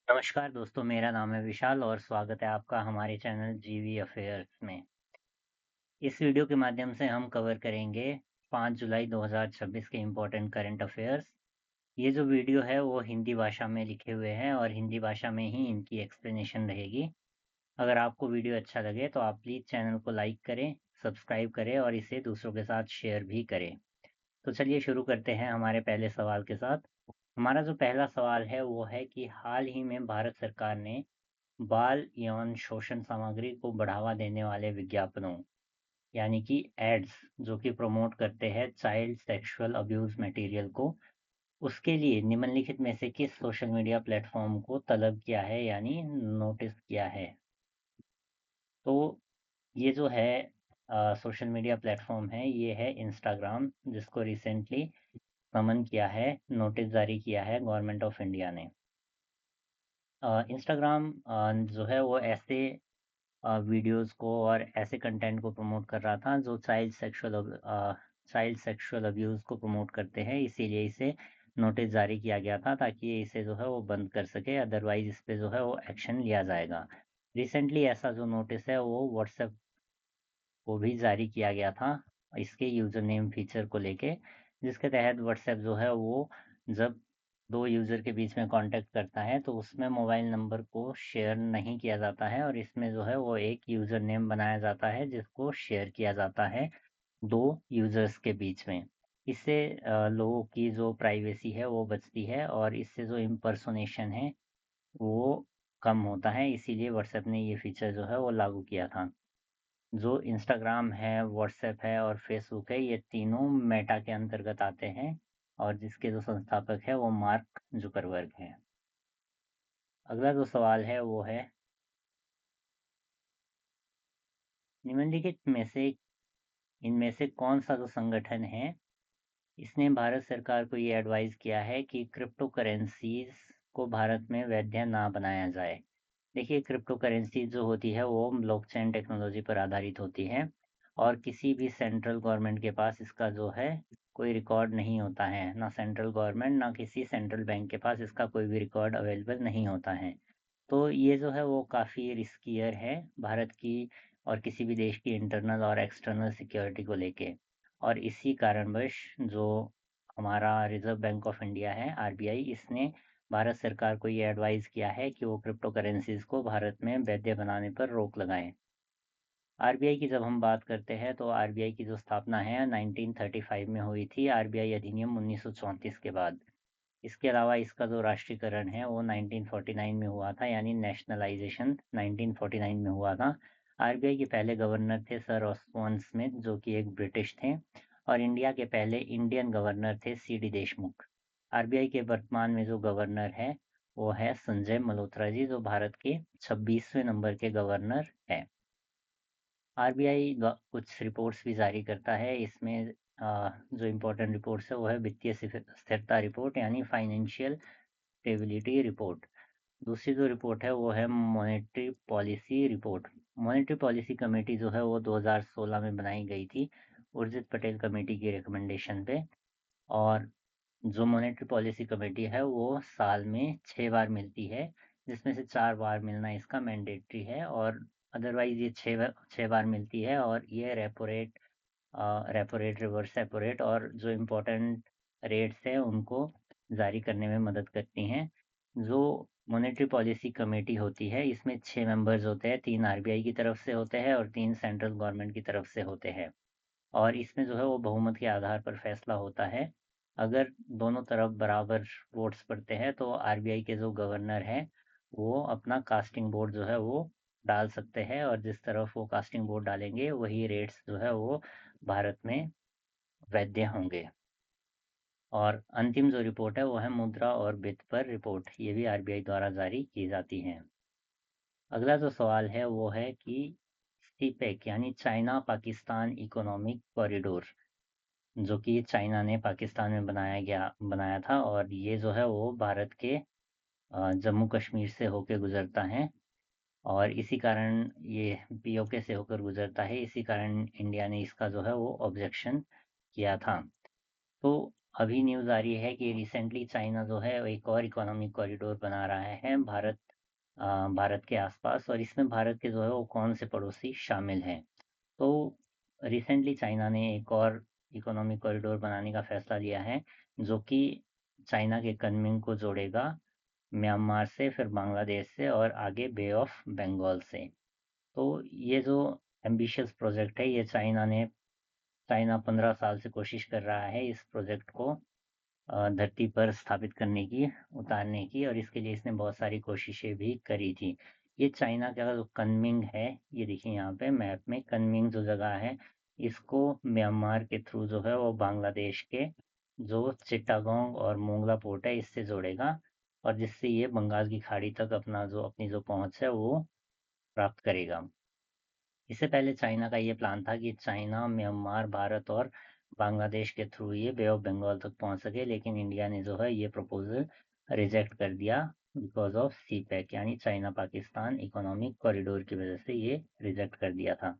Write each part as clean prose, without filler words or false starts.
नमस्कार दोस्तों, मेरा नाम है विशाल और स्वागत है आपका हमारे चैनल जीवी अफेयर्स में। इस वीडियो के माध्यम से हम कवर करेंगे 5 जुलाई 2026 के इम्पोर्टेंट करंट अफेयर्स। ये जो वीडियो है वो हिंदी भाषा में लिखे हुए हैं और हिंदी भाषा में ही इनकी एक्सप्लेनेशन रहेगी। अगर आपको वीडियो अच्छा लगे तो आप प्लीज़ चैनल को लाइक करें, सब्सक्राइब करें और इसे दूसरों के साथ शेयर भी करें। तो चलिए शुरू करते हैं हमारे पहले सवाल के साथ। हमारा जो पहला सवाल है वो है कि हाल ही में भारत सरकार ने बाल यौन शोषण सामग्री को बढ़ावा देने वाले विज्ञापनों यानी कि एड्स जो कि प्रमोट करते हैं चाइल्ड सेक्सुअल अब्यूज मटेरियल को, उसके लिए निम्नलिखित में से किस सोशल मीडिया प्लेटफॉर्म को तलब किया है यानी नोटिस किया है। तो ये जो है सोशल मीडिया प्लेटफॉर्म है, ये है इंस्टाग्राम, जिसको रिसेंटली समन किया है, नोटिस जारी किया है गवर्नमेंट ऑफ इंडिया ने। इंस्टाग्राम जो है वो ऐसे वीडियोस को और ऐसे कंटेंट को प्रमोट कर रहा था जो चाइल्ड सेक्सुअल अब्यूज़ को प्रमोट करते हैं, इसीलिए इसे नोटिस जारी किया गया था ताकि इसे जो है वो बंद कर सके, अदरवाइज इस पे जो है वो एक्शन लिया जाएगा। रिसेंटली ऐसा जो नोटिस है वो व्हाट्सएप को भी जारी किया गया था इसके यूज़र नेम फीचर को लेके, जिसके तहत व्हाट्सएप जो है वो जब 2 यूज़र के बीच में कॉन्टैक्ट करता है तो उसमें मोबाइल नंबर को शेयर नहीं किया जाता है और इसमें जो है वो एक यूज़र नेम बनाया जाता है जिसको शेयर किया जाता है 2 यूज़र्स के बीच में। इससे लोगों की जो प्राइवेसी है वो बचती है और इससे जो इम्पर्सोनेशन है वो कम होता है, इसीलिए व्हाट्सएप ने ये फीचर जो है वो लागू किया था। जो इंस्टाग्राम है, व्हाट्सएप है और फेसबुक है, ये तीनों मेटा के अंतर्गत आते हैं और जिसके जो संस्थापक है वो मार्क जुकरबर्ग हैं। अगला जो सवाल है वो है, निम्नलिखित में से इनमें से कौन सा जो संगठन है, इसने भारत सरकार को ये एडवाइस किया है कि क्रिप्टो करेंसीज को भारत में वैध ना बनाया जाए। देखिए, क्रिप्टो करेंसी जो होती है वो ब्लॉकचेन टेक्नोलॉजी पर आधारित होती है और किसी भी सेंट्रल गवर्नमेंट के पास इसका जो है कोई रिकॉर्ड नहीं होता है, ना सेंट्रल गवर्नमेंट ना किसी सेंट्रल बैंक के पास इसका कोई भी रिकॉर्ड अवेलेबल नहीं होता है। तो ये जो है वो काफ़ी रिस्कियर है भारत की और किसी भी देश की इंटरनल और एक्सटर्नल सिक्योरिटी को लेके, और इसी कारणवश जो हमारा रिजर्व बैंक ऑफ इंडिया है, आरबीआई, इसने भारत सरकार को ये एडवाइस किया है कि वो क्रिप्टो करेंसीज को भारत में वैध बनाने पर रोक लगाएं। आरबीआई की जब हम बात करते हैं तो आरबीआई की जो स्थापना है 1935 में हुई थी, आरबीआई अधिनियम 1934 के बाद। इसके अलावा इसका जो राष्ट्रीयकरण है वो 1949 में हुआ था, यानी नेशनलाइजेशन 1949 में हुआ था। आरबीआई के पहले गवर्नर थे सर ऑस्बॉर्न स्मिथ, जो कि एक ब्रिटिश थे, और इंडिया के पहले इंडियन गवर्नर थे सीडी देशमुख। आरबीआई के वर्तमान में जो गवर्नर है वो है संजय मल्होत्रा जी, जो भारत के 26वें नंबर के गवर्नर है। आरबीआई कुछ रिपोर्ट्स भी जारी करता है, इसमें जो इम्पोर्टेंट रिपोर्ट्स है वो है वित्तीय स्थिरता रिपोर्ट यानी फाइनेंशियल स्टेबिलिटी रिपोर्ट। दूसरी जो रिपोर्ट है वो है monetary policy report. Monetary policy committee जो है वो 2016 में बनाई गई थी उर्जित पटेल कमेटी की रिकमेंडेशन पे, और जो मॉनेटरी पॉलिसी कमेटी है वो साल में 6 बार मिलती है, जिसमें से 4 बार मिलना इसका मैंडेटरी है और अदरवाइज ये 6 बार मिलती है, और ये repo rate, reverse repo rate और जो इम्पोर्टेंट रेट्स हैं उनको जारी करने में मदद करती हैं। जो मॉनेटरी पॉलिसी कमेटी होती है इसमें 6 मेंबर्स होते हैं, 3 आरबीआई की तरफ से होते हैं और 3 सेंट्रल गवर्नमेंट की तरफ से होते हैं, और इसमें जो है वो बहुमत के आधार पर फैसला होता है। अगर दोनों तरफ बराबर वोट्स पड़ते हैं तो आरबीआई के जो गवर्नर हैं वो अपना कास्टिंग वोट जो है वो डाल सकते हैं, और जिस तरफ वो कास्टिंग वोट डालेंगे वही रेट्स जो है वो भारत में वैध होंगे। और अंतिम जो रिपोर्ट है वो है मुद्रा और वित्त पर रिपोर्ट, ये भी आरबीआई द्वारा जारी की जाती है। अगला जो सवाल है वो है कि सीपेक यानी चाइना पाकिस्तान इकोनॉमिक कॉरिडोर, जो कि चाइना ने पाकिस्तान में बनाया था, और ये जो है वो भारत के जम्मू कश्मीर से होकर गुजरता है, और इसी कारण ये पीओके से होकर गुजरता है, इसी कारण इंडिया ने इसका जो है वो ऑब्जेक्शन किया था। तो अभी न्यूज़ आ रही है कि रिसेंटली चाइना जो है एक और इकोनॉमिक कॉरिडोर बना रहा है भारत के आसपास, और इसमें भारत के जो है वो कौन से पड़ोसी शामिल हैं। तो रिसेंटली चाइना ने एक और इकोनॉमिक कॉरिडोर बनाने का फैसला लिया है, जो कि चाइना के कनमिंग को जोड़ेगा म्यांमार से, फिर बांग्लादेश से और आगे बे ऑफ बंगाल से। तो ये जो एम्बिशियस प्रोजेक्ट है, ये चाइना 15 साल से कोशिश कर रहा है इस प्रोजेक्ट को धरती पर स्थापित करने की, उतारने की, और इसके लिए इसने बहुत सारी कोशिशें भी करी थी। ये चाइना का जो कनमिंग है, ये देखिए यहाँ पे मैप में कनमिंग जो जगह है, इसको म्यांमार के थ्रू जो है वो बांग्लादेश के जो चिट्टागोंग और मोंगला पोर्ट है इससे जोड़ेगा, और जिससे ये बंगाल की खाड़ी तक अपनी जो पहुंच है वो प्राप्त करेगा। इससे पहले चाइना का ये प्लान था कि चाइना, म्यांमार, भारत और बांग्लादेश के थ्रू ये बे ऑफ बंगाल तक पहुंच सके, लेकिन इंडिया ने जो है ये प्रपोजल रिजेक्ट कर दिया बिकॉज ऑफ सी पैक, यानी चाइना पाकिस्तान इकोनॉमिक कॉरिडोर की वजह से ये रिजेक्ट कर दिया था।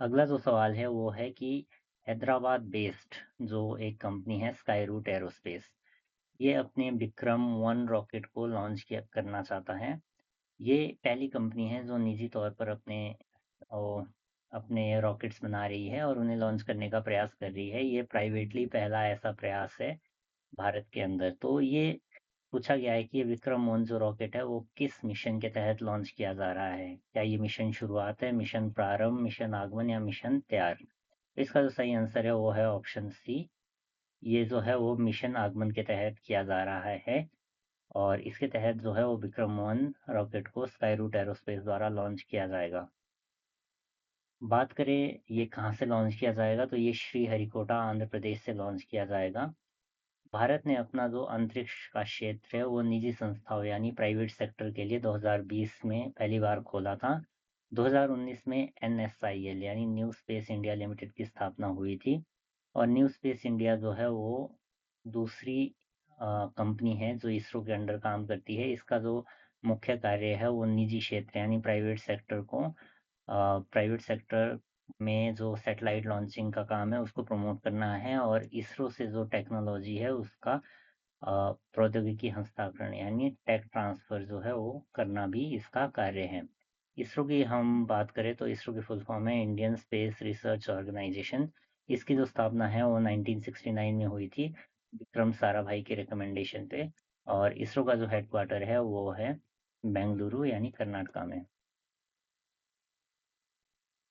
अगला जो सवाल है वो है कि हैदराबाद बेस्ड जो एक कंपनी है स्काई रूट एरोस्पेस, ये अपने विक्रम 1 रॉकेट को लॉन्च किया करना चाहता है। ये पहली कंपनी है जो निजी तौर पर अपने रॉकेट्स बना रही है और उन्हें लॉन्च करने का प्रयास कर रही है। ये प्राइवेटली पहला ऐसा प्रयास है भारत के अंदर। तो ये पूछा गया है कि ये विक्रम 1 जो रॉकेट है वो किस मिशन के तहत लॉन्च किया जा रहा है। क्या ये मिशन शुरुआत है, मिशन प्रारंभ, मिशन आगमन या मिशन त्याग? तो इसका जो सही आंसर है वो है ऑप्शन सी। ये जो है वो मिशन आगमन के तहत किया जा रहा है, और इसके तहत जो है वो विक्रम 1 रॉकेट को स्काई रूट एरोस्पेस द्वारा लॉन्च किया जाएगा। बात करें ये कहाँ से लॉन्च किया जाएगा, तो ये श्रीहरिकोटा आंध्र प्रदेश से लॉन्च किया जाएगा। भारत ने अपना जो अंतरिक्ष का क्षेत्र है वो निजी संस्थाओं यानी प्राइवेट सेक्टर के लिए 2020 में पहली बार खोला था। 2019 में NSIL यानी न्यू स्पेस इंडिया लिमिटेड की स्थापना हुई थी, और न्यू स्पेस इंडिया जो है वो दूसरी कंपनी है जो इसरो के अंडर काम करती है। इसका जो मुख्य कार्य है वो निजी क्षेत्र यानी प्राइवेट सेक्टर में जो सैटेलाइट लॉन्चिंग का काम है उसको प्रमोट करना है, और इसरो से जो टेक्नोलॉजी है उसका प्रौद्योगिकी हस्तांतरण यानी टेक ट्रांसफर जो है वो करना भी इसका कार्य है। इसरो की हम बात करें तो इसरो की फुल फॉर्म है इंडियन स्पेस रिसर्च ऑर्गेनाइजेशन। इसकी जो स्थापना है वो 1969 में हुई थी विक्रम साराभाई के रिकमेंडेशन पे, और इसरो का जो हेडक्वार्टर है वो है बेंगलुरु यानी कर्नाटका में।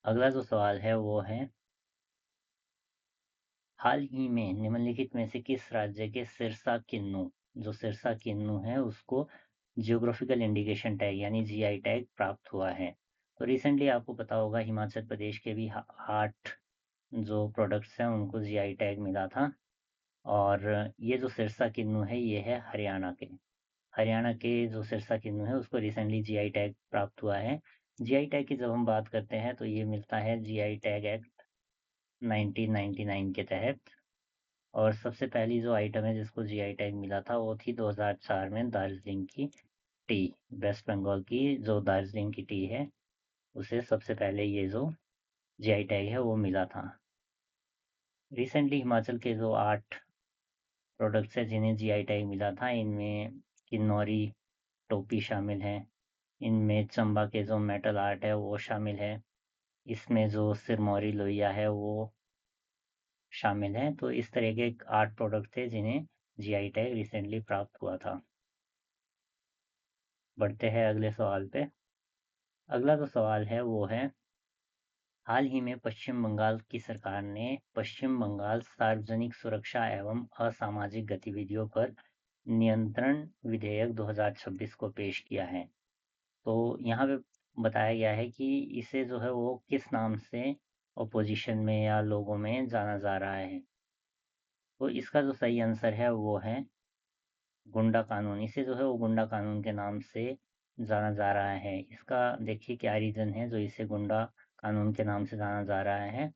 अगला जो सवाल है वो है, हाल ही में निम्नलिखित में से किस राज्य के सिरसा किन्नू, जो सिरसा किन्नू है उसको जियोग्राफिकल इंडिकेशन टैग यानी GI टैग प्राप्त हुआ है। तो रिसेंटली आपको पता होगा हिमाचल प्रदेश के भी 8 जो प्रोडक्ट्स हैं उनको GI टैग मिला था, और ये जो सिरसा किन्नू है ये है हरियाणा के जो सिरसा किन्नू है उसको रिसेंटली GI टैग प्राप्त हुआ है। GI टैग की जब हम बात करते हैं तो ये मिलता है GI टैग एक्ट 1999 के तहत, और सबसे पहली जो आइटम है जिसको GI टैग मिला था वो थी 2004 में दार्जिलिंग की टी। वेस्ट बंगाल की जो दार्जिलिंग की टी है उसे सबसे पहले ये जो GI टैग है वो मिला था। रिसेंटली हिमाचल के जो 8 प्रोडक्ट्स हैं जिन्हें GI टैग मिला था, इनमें किन्नौरी टोपी शामिल है, इनमें चंबा के जो मेटल आर्ट है वो शामिल है, इसमें जो सिरमौरी लोहिया है वो शामिल हैं। तो इस तरह के 8 प्रोडक्ट थे जिन्हें GI टैग रिसेंटली प्राप्त हुआ था। बढ़ते हैं अगले सवाल पे। अगला जो सवाल है वो है, हाल ही में पश्चिम बंगाल की सरकार ने पश्चिम बंगाल सार्वजनिक सुरक्षा एवं असामाजिक गतिविधियों पर नियंत्रण विधेयक 2026 को पेश किया है। तो यहाँ पे बताया गया है कि इसे जो है वो किस नाम से अपोजिशन में या लोगों में जाना जा रहा है। तो इसका जो सही आंसर है वो है गुंडा कानून। इसे जो है वो गुंडा कानून के नाम से जाना जा रहा है। इसका देखिए क्या रीज़न है जो इसे गुंडा कानून के नाम से जाना जा रहा है।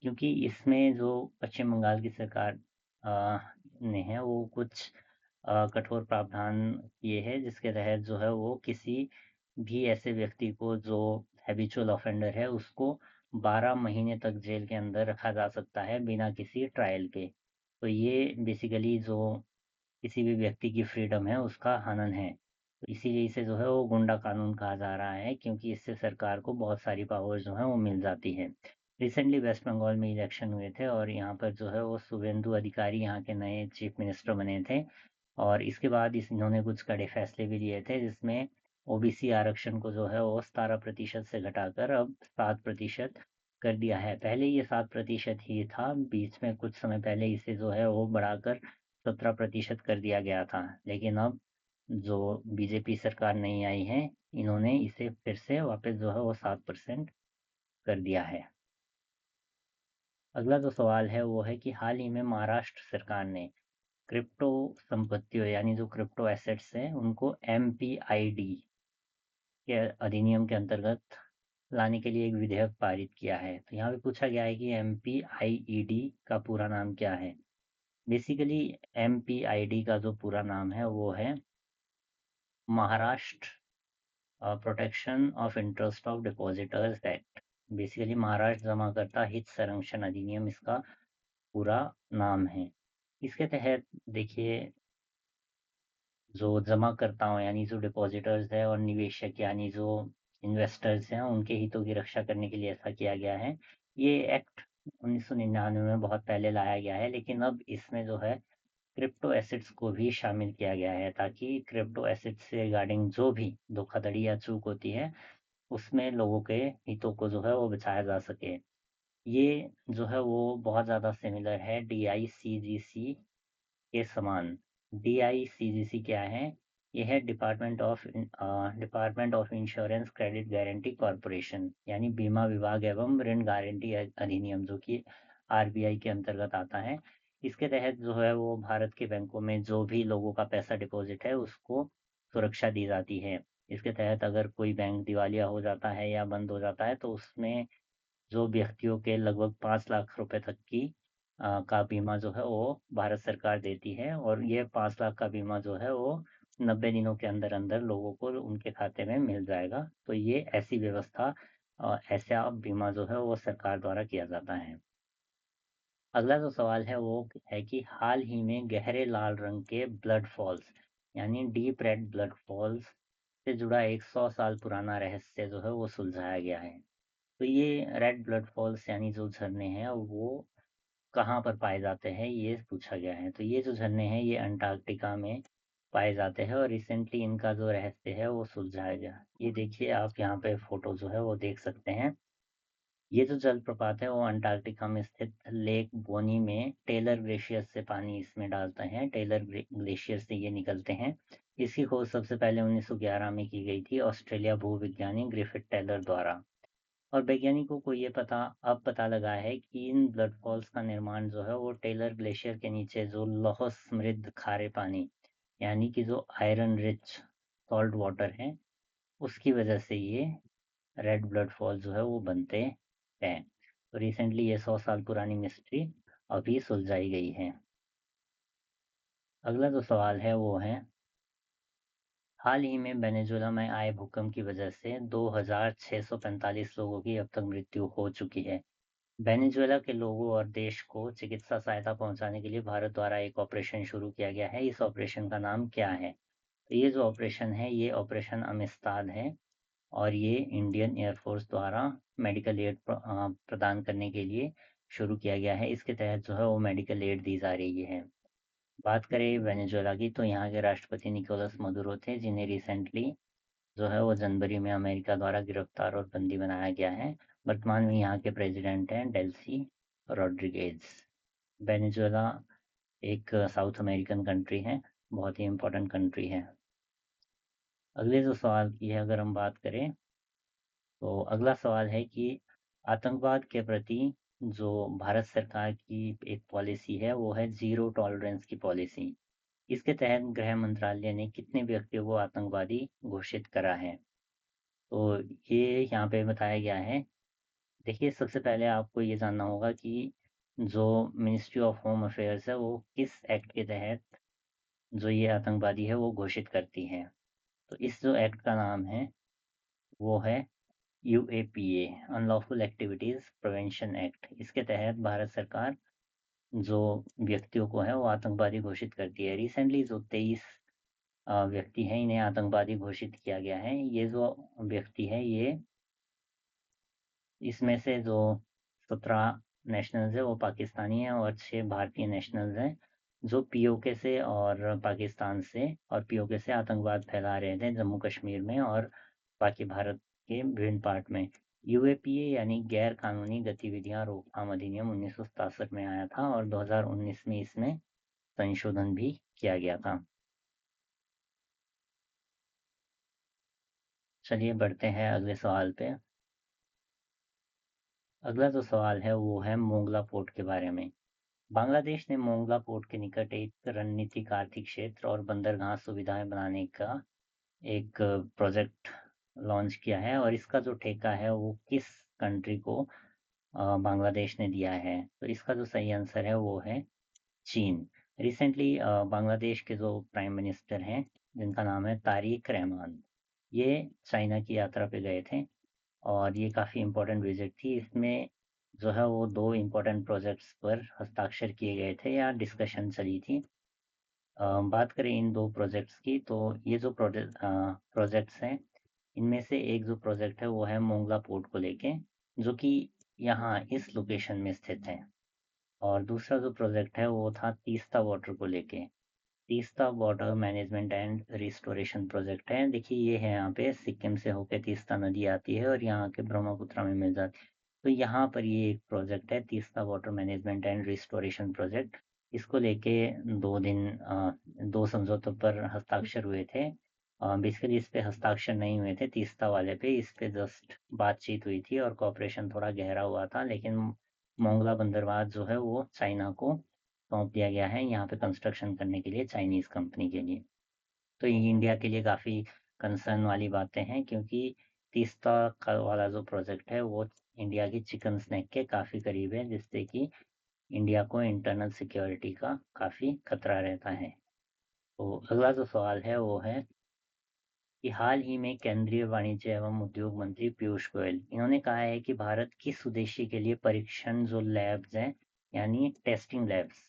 क्योंकि इसमें जो पश्चिम बंगाल की सरकार ने है वो कुछ कठोर प्रावधान किए हैं जिसके तहत जो है वो किसी भी ऐसे व्यक्ति को जो हैबिचुअल ऑफेंडर है उसको 12 महीने तक जेल के अंदर रखा जा सकता है बिना किसी ट्रायल के। तो ये बेसिकली जो किसी भी व्यक्ति की फ्रीडम है उसका हनन है। तो इसीलिए इसे जो है वो गुंडा कानून कहा जा रहा है, क्योंकि इससे सरकार को बहुत सारी पावर जो है वो मिल जाती है। रिसेंटली वेस्ट बंगाल में इलेक्शन हुए थे और यहाँ पर जो है वो शुभेंदु अधिकारी यहाँ के नए चीफ मिनिस्टर बने थे। और इसके बाद इन्होंने कुछ कड़े फैसले भी लिए थे, जिसमें ओबीसी आरक्षण को जो है वो 17% से घटाकर अब 7% कर दिया है। पहले ये 7% ही था, बीच में कुछ समय पहले इसे जो है वो बढ़ाकर 17% कर दिया गया था। लेकिन अब जो बीजेपी सरकार नहीं आई है, इन्होंने इसे फिर से वापस जो है वो 7% कर दिया है। अगला जो सवाल है वो है कि हाल ही में महाराष्ट्र सरकार ने क्रिप्टो संपत्तियों यानी जो क्रिप्टो एसेट्स हैं उनको एमपीआईडी के अधिनियम के अंतर्गत लाने के लिए एक विधेयक पारित किया है। तो यहाँ पे पूछा गया है कि एमपीआईईडी का पूरा नाम क्या है। बेसिकली एमपीआईडी का जो पूरा नाम है वो है Maharashtra protection of interest of depositors act. Basically Maharashtra जमाकर्ता हित संरक्षण अधिनियम इसका पूरा नाम है। इसके तहत देखिए, जो जमाकर्ताओं यानी जो डिपॉजिटर्स है और निवेशक यानी जो इन्वेस्टर्स हैं उनके हितों की रक्षा करने के लिए ऐसा किया गया है। ये एक्ट 1999 में बहुत पहले लाया गया है, लेकिन अब इसमें जो है क्रिप्टो एसेट्स को भी शामिल किया गया है, ताकि क्रिप्टो एसेट्स से रिगार्डिंग जो भी धोखाधड़ी या चूक होती है उसमें लोगों के हितों को जो है वो बचाया जा सके। ये जो है वो बहुत ज़्यादा सिमिलर है डीआईसीजीसी के समान। डीआईसीजीसी क्या है? यह है department of insurance credit guarantee corporation, यानी बीमा विभाग एवं ऋण गारंटी अधिनियम, जो कि आरबीआई के अंतर्गत आता है। इसके तहत जो है वो भारत के बैंकों में जो भी लोगों का पैसा डिपॉजिट है उसको सुरक्षा दी जाती है। इसके तहत अगर कोई बैंक दिवालिया हो जाता है या बंद हो जाता है तो उसमें जो व्यक्तियों के लगभग 5 लाख रुपए तक की का बीमा जो है वो भारत सरकार देती है, और ये 5 लाख का बीमा जो है वो 90 दिनों के अंदर अंदर लोगों को उनके खाते में मिल जाएगा। तो ये ऐसी व्यवस्था, ऐसा बीमा जो है वो सरकार द्वारा किया जाता है। अगला जो सवाल है वो है कि हाल ही में गहरे लाल रंग के ब्लड फॉल्स यानी डीप रेड ब्लड फॉल्स से जुड़ा एक 100 साल पुराना रहस्य जो है वो सुलझाया गया है। तो ये रेड ब्लड फॉल्स यानी जो झरने हैं वो कहाँ पर पाए जाते हैं, ये पूछा गया है। तो ये जो झरने हैं ये अंटार्कटिका में पाए जाते हैं, और रिसेंटली इनका जो रहस्य है वो सुलझाया गया। ये देखिए, आप यहाँ पे फोटो जो है वो देख सकते हैं। ये जो जलप्रपात है वो अंटार्कटिका में स्थित लेक बोनी में टेलर ग्लेशियर से पानी इसमें डालते हैं। टेलर ग्लेशियर से ये निकलते हैं। इसकी खोज सबसे पहले 1911 में की गई थी ऑस्ट्रेलिया भूविज्ञानी ग्रिफिथ टेलर द्वारा। और वैज्ञानिकों को ये पता लगा है कि इन ब्लड फॉल्स का निर्माण जो है वो टेलर ग्लेशियर के नीचे जो लौह समृद्ध खारे पानी यानी कि जो आयरन रिच सॉल्ट वाटर है उसकी वजह से ये रेड ब्लड फॉल जो है वो बनते हैं। तो रिसेंटली ये 100 साल पुरानी मिस्ट्री अभी सुलझाई गई है। अगला जो सवाल है वो है, हाल ही में वेनेजुएला में आए भूकंप की वजह से 2645 लोगों की अब तक मृत्यु हो चुकी है। वेनेजुएला के लोगों और देश को चिकित्सा सहायता पहुंचाने के लिए भारत द्वारा एक ऑपरेशन शुरू किया गया है। इस ऑपरेशन का नाम क्या है? तो ये जो ऑपरेशन है ये ऑपरेशन अमिस्ताद है, और ये इंडियन एयरफोर्स द्वारा मेडिकल एड प्रदान करने के लिए शुरू किया गया है। इसके तहत जो है वो मेडिकल एड दी जा रही है। बात करें वेनेजुएला की, तो यहाँ के राष्ट्रपति निकोलस मदुरो थे, जिन्हें रिसेंटली जो है वो जनवरी में अमेरिका द्वारा गिरफ्तार और बंदी बनाया गया है। वर्तमान में यहाँ के प्रेसिडेंट हैं डेल्सी रॉड्रिगेज। वेनेजुएला एक साउथ अमेरिकन कंट्री है, बहुत ही इम्पोर्टेंट कंट्री है। अगले जो सवाल की है अगर हम बात करें, तो अगला सवाल है कि आतंकवाद के प्रति जो भारत सरकार की एक पॉलिसी है वो है जीरो टॉलरेंस की पॉलिसी। इसके तहत गृह मंत्रालय ने कितने व्यक्तियों को आतंकवादी घोषित करा है? तो ये यहाँ पे बताया गया है। देखिए, सबसे पहले आपको ये जानना होगा कि जो मिनिस्ट्री ऑफ होम अफेयर्स है वो किस एक्ट के तहत जो ये आतंकवादी है वो घोषित करती है। तो इस जो एक्ट का नाम है वो है UAPA, unlawful activities prevention act, इसके तहत भारत सरकार जो व्यक्तियों को है वो आतंकवादी घोषित करती है। रिसेंटली जो 23 व्यक्ति हैं इन्हें आतंकवादी घोषित किया गया है। ये जो व्यक्ति है ये इसमें से जो 17 नेशनल्स हैं वो पाकिस्तानी हैं और 6 भारतीय नेशनल्स हैं जो पीओके से और पाकिस्तान से और पीओके से आतंकवाद फैला रहे थे जम्मू कश्मीर में और बाकी भारत के विभिन्न पार्ट में। यूएपीए यानी गैर कानूनी गतिविधियां रोकथाम अधिनियम 1967 में आया था और 2019 में इसमें संशोधन भी किया गया था। चलिए बढ़ते हैं अगले सवाल पे। अगला जो सवाल है वो है मोंगला पोर्ट के बारे में। बांग्लादेश ने मोंगला पोर्ट के निकट एक रणनीतिक आर्थिक क्षेत्र और बंदरगाह सुविधाएं बनाने का एक प्रोजेक्ट लॉन्च किया है और इसका जो ठेका है वो किस कंट्री को बांग्लादेश ने दिया है। तो इसका जो सही आंसर है वो है चीन। रिसेंटली बांग्लादेश के जो प्राइम मिनिस्टर हैं जिनका नाम है तारिक रहमान, ये चाइना की यात्रा पे गए थे और ये काफ़ी इम्पोर्टेंट विजिट थी। इसमें जो है वो 2 इम्पोर्टेंट प्रोजेक्ट्स पर हस्ताक्षर किए गए थे या डिस्कशन चली थी। बात करें इन 2 प्रोजेक्ट्स की तो ये जो प्रोजेक्ट्स हैं इनमें से एक जो प्रोजेक्ट है वो है मोंगला पोर्ट को लेके जो कि यहाँ इस लोकेशन में स्थित है और दूसरा जो प्रोजेक्ट है वो था तीस्ता वाटर को लेके। Teesta water management and restoration project है। देखिए ये है यहाँ पे सिक्किम से होकर तीस्ता नदी आती है और यहाँ के ब्रह्मपुत्र में मिल जाती है। तो यहाँ पर ये एक प्रोजेक्ट है Teesta water management and restoration project. इसको लेके 2 समझौतों पर हस्ताक्षर हुए थे। बेसिकली इस पे हस्ताक्षर नहीं हुए थे तीस्ता वाले पे, इस पे जस्ट बातचीत हुई थी और कॉपरेशन थोड़ा गहरा हुआ था, लेकिन मोंगला बंदरगाह जो है वो चाइना को सौंप दिया गया है यहाँ पे कंस्ट्रक्शन करने के लिए चाइनीज़ कंपनी के लिए। तो ये इंडिया के लिए काफ़ी कंसर्न वाली बातें हैं क्योंकि तीस्ता का वाला जो प्रोजेक्ट है वो इंडिया की चिकन स्नैक के काफ़ी करीब है जिससे कि इंडिया को इंटरनल सिक्योरिटी का काफ़ी खतरा रहता है। तो अगला जो सवाल है वो है कि हाल ही में केंद्रीय वाणिज्य एवं उद्योग मंत्री पीयूष गोयल इन्होंने कहा है कि भारत किस उद्देश्य के लिए परीक्षण जो लैब्स हैं यानी टेस्टिंग लैब्स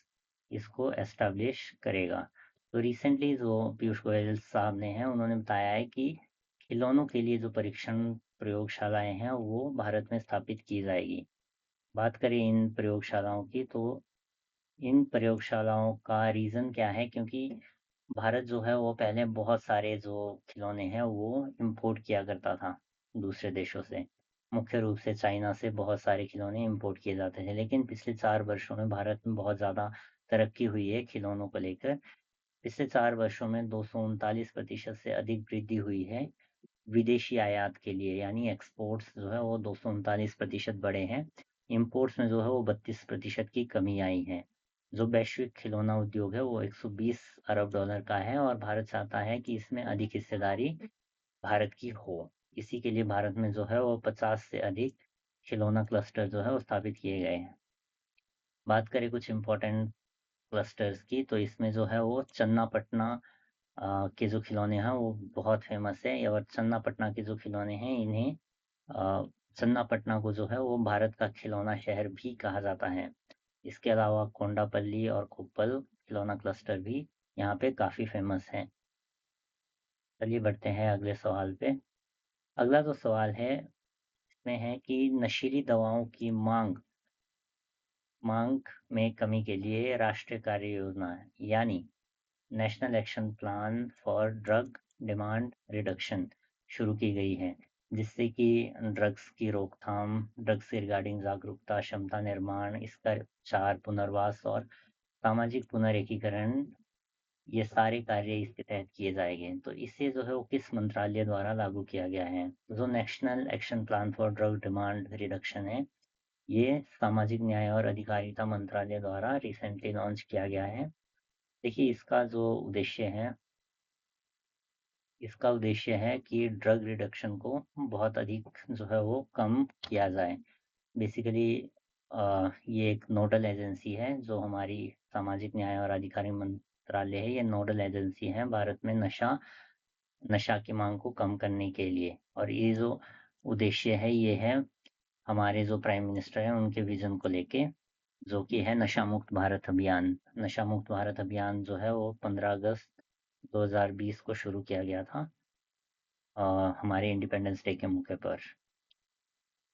इसको एस्टैब्लिश करेगा। तो रिसेंटली जो पीयूष गोयल साहब ने हैं उन्होंने बताया है कि खिलौनों के लिए जो परीक्षण प्रयोगशालाएं हैं वो भारत में स्थापित की जाएगी। बात करें इन प्रयोगशालाओं की तो इन प्रयोगशालाओं का रीज़न क्या है क्योंकि भारत जो है वो पहले बहुत सारे जो खिलौने हैं वो इंपोर्ट किया करता था दूसरे देशों से। मुख्य रूप से चाइना से बहुत सारे खिलौने इंपोर्ट किए जाते थे, लेकिन पिछले 4 वर्षों में भारत में बहुत ज़्यादा तरक्की हुई है खिलौनों को लेकर। पिछले 4 वर्षों में 239% से अधिक वृद्धि हुई है विदेशी आयात के लिए, यानी एक्सपोर्ट्स जो है वो 239% बढ़े हैं। इंपोर्ट्स में जो है वो 32% की कमी आई है। जो वैश्विक खिलौना उद्योग है वो 120 अरब डॉलर का है और भारत चाहता है कि इसमें अधिक हिस्सेदारी भारत की हो। इसी के लिए भारत में जो है वो 50 से अधिक खिलौना क्लस्टर जो है वो स्थापित किए गए हैं। बात करें कुछ इम्पोर्टेंट क्लस्टर्स की तो इसमें जो है वो चन्नापटना के जो खिलौने हैं वो बहुत फेमस है और चन्नापटना के जो खिलौने हैं इन्हें चन्नापटना को जो है वो भारत का खिलौना शहर भी कहा जाता है। इसके अलावा कोंडापल्ली और कोप्पल खिलौना क्लस्टर भी यहाँ पे काफ़ी फेमस है। चलिए बढ़ते हैं अगले सवाल पे। अगला जो सवाल है इसमें है कि नशीली दवाओं की मांग मांग में कमी के लिए राष्ट्रीय कार्य योजना यानी national action plan for drug demand reduction शुरू की गई है, जिससे कि ड्रग्स की रोकथाम, ड्रग्स से रिगार्डिंग जागरूकता, क्षमता निर्माण, इसका उपचार, पुनर्वास और सामाजिक पुनरेकीकरण, ये सारे कार्य इसके तहत किए जाएंगे। तो इसे जो है वो किस मंत्रालय द्वारा लागू किया गया है? जो national action plan for drug demand reduction है, ये सामाजिक न्याय और अधिकारिता मंत्रालय द्वारा रिसेंटली लॉन्च किया गया है। देखिए इसका उद्देश्य है कि ड्रग रिडक्शन को बहुत अधिक जो है वो कम किया जाए। बेसिकली ये एक नोडल एजेंसी है जो हमारी सामाजिक न्याय और अधिकारी मंत्रालय है। ये नोडल एजेंसी है भारत में नशा नशा की मांग को कम करने के लिए। और ये जो उद्देश्य है ये है हमारे जो प्राइम मिनिस्टर हैं उनके विजन को लेके, जो कि है नशा मुक्त भारत अभियान। नशा मुक्त भारत अभियान जो है वो 15 अगस्त 2020 को शुरू किया गया था हमारे इंडिपेंडेंस डे के मौके पर।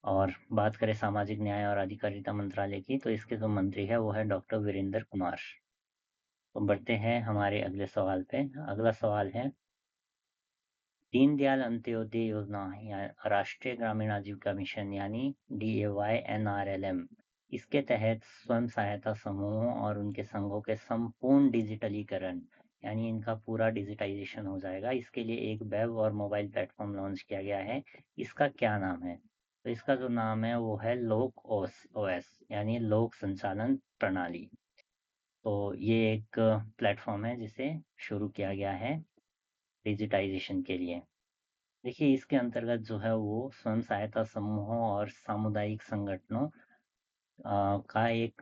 और बात करें सामाजिक न्याय और अधिकारिता मंत्रालय की, तो इसके जो मंत्री है वो है डॉक्टर वीरेंद्र कुमार। तो बढ़ते हैं हमारे अगले सवाल पे। अगला सवाल है, दीनदयाल अंत्योदय योजना या राष्ट्रीय ग्रामीण आजीविका मिशन यानी DAY-NRLM, इसके तहत स्वयं सहायता समूहों और उनके संघों के संपूर्ण डिजिटलीकरण यानी इनका पूरा डिजिटाइजेशन हो जाएगा। इसके लिए एक वेब और मोबाइल प्लेटफॉर्म लॉन्च किया गया है। इसका क्या नाम है? तो इसका जो नाम है वो है लोक ओएस यानी लोक संचालन प्रणाली। तो ये एक प्लेटफॉर्म है जिसे शुरू किया गया है डिजिटाइजेशन के लिए। देखिए, इसके अंतर्गत जो है वो स्वयं सहायता समूहों और सामुदायिक संगठनों का एक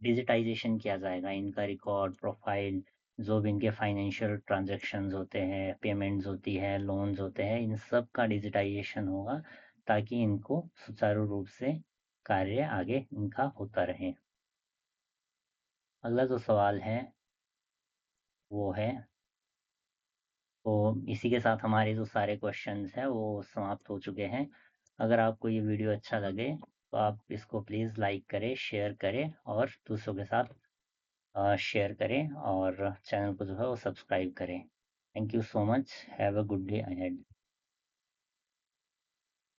डिजिटाइजेशन किया जाएगा। इनका रिकॉर्ड, प्रोफाइल, जो भी इनके फाइनेंशियल ट्रांजैक्शंस होते हैं, पेमेंट्स होती है, लोन्स होते हैं, इन सब का डिजिटाइजेशन होगा ताकि इनको सुचारू रूप से कार्य आगे इनका होता रहे। अगला जो सवाल है वो है, तो इसी के साथ हमारे जो सारे क्वेश्चंस हैं वो समाप्त हो चुके हैं। अगर आपको ये वीडियो अच्छा लगे तो आप इसको प्लीज़ लाइक करें, शेयर करें और दूसरों के साथ शेयर करें और चैनल को जो है वो सब्सक्राइब करें। Thank you so much. Have a good day ahead.